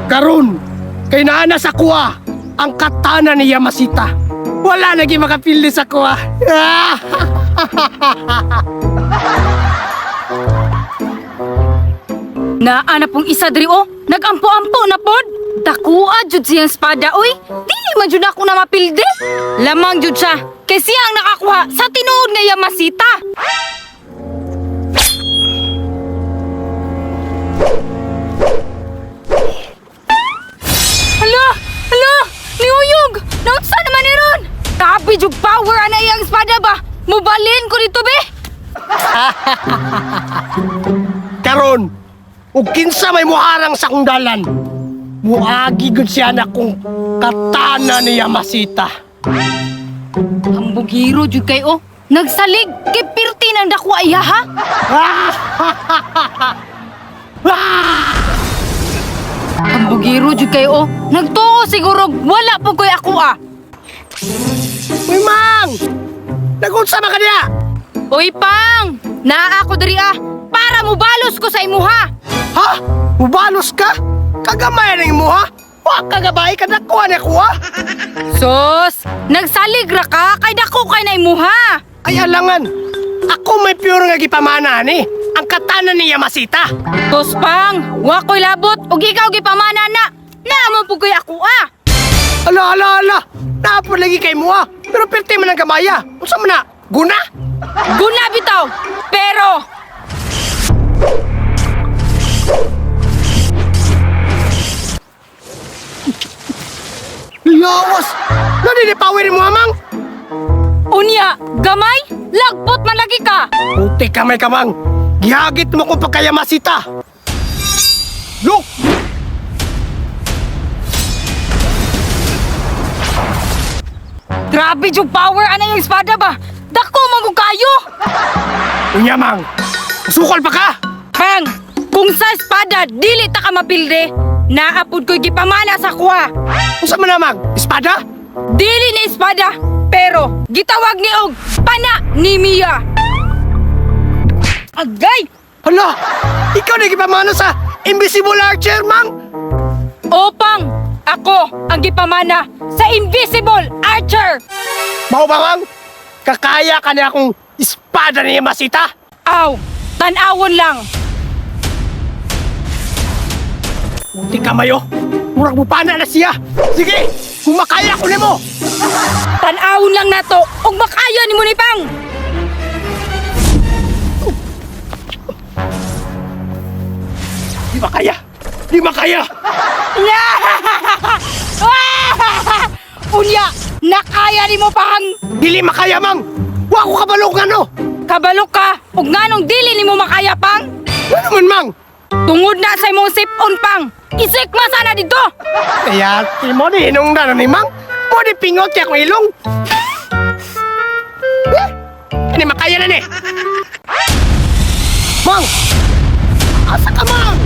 Karon, kay naana sa kuha ang katana ni Yamasita. Wala lagi makapili sa kuha. Naa na pong isa diri o, nagampo-ampo na pod. Dakua jud siyang espada oy. Dili man jud ako na mapilde. Lamang jud siya, kay siya ang nakakuha sa tinuod nga Yamasita. Hala, niuyog. Naunsa naman ni ron? Tabi jud power ana iyang espada ba? Mubalin ko dito be. Karon, ug kinsa may muharang sa akong dalan, muagi gud siya na kung katana ni Yamasita. Hambog hero jud kay o. Nagsalig kay pirti ng dakwa iya ha. Hambog hero jud kay o. Nagtuo siguro wala po koy ako ah. Uy, Mang! Nagunsa man ka niya? Uy pang, naa ako diri ah. Para mubalos ko sa imuha. Ha? Mubalos ka? Kagamay na imo ha? Wa kagabay ka na kuha na kuha? Sos, nagsalig ra ka kay dako kay na imuha. Ay alangan, ako may pure nga gipamana ni. Ang katana ni Yamasita. Tos pang, wa koy labot ug ikaw gipamana na. Naamo po koy ako ah. Ala! Naapod lagi kay mo ha? Pero perti man ang gamaya. Unsa man na? Guna? Guna bitaw. Pero Yawas! Naninipawirin mo amang? unya, gamay, lagpot man lagi ka. Puti kamay kamang. Gihagit mo ko pagka Yamasita. Look! Grabe yung power ana yung espada ba? Dako magug kayo. Unyamang, sukol pa ka? Pang, kung sa espada dili ta ka mapilde, naapod ko'y gipamana sa kuha. Unsa man namang? Espada? Dili ni espada, pero gitawag ni og pana ni Mia. Agay! Hala! Ikaw na gipamana sa Invisible Archer, Mang! Opang, ako ang gipamana sa Invisible Archer. Mao ba, Mang? Kakaya ka na akong espada ni Yamasita? Aw, tanawon lang. Puti kamayo! Murag mo pana na siya! Sige! Kumakaya ko nimo! Tanawon lang nato ug makaya nimo ni Pang. Di makaya! Di makaya! Unya, nakaya nimo Pang. Dili makaya, Mang! Wa ko kabalog ano! Kabalok ka ug nganong dili nimo makaya Pang? Ano naman, Mang? Tungod na sa imong sipon Pang. Isik ma sana dito. Kaya, mo ni hinong na ni Mang? Mo di pingot kaya kong ilong! Ano makaya na ni? Mang! Asa ka, Mang?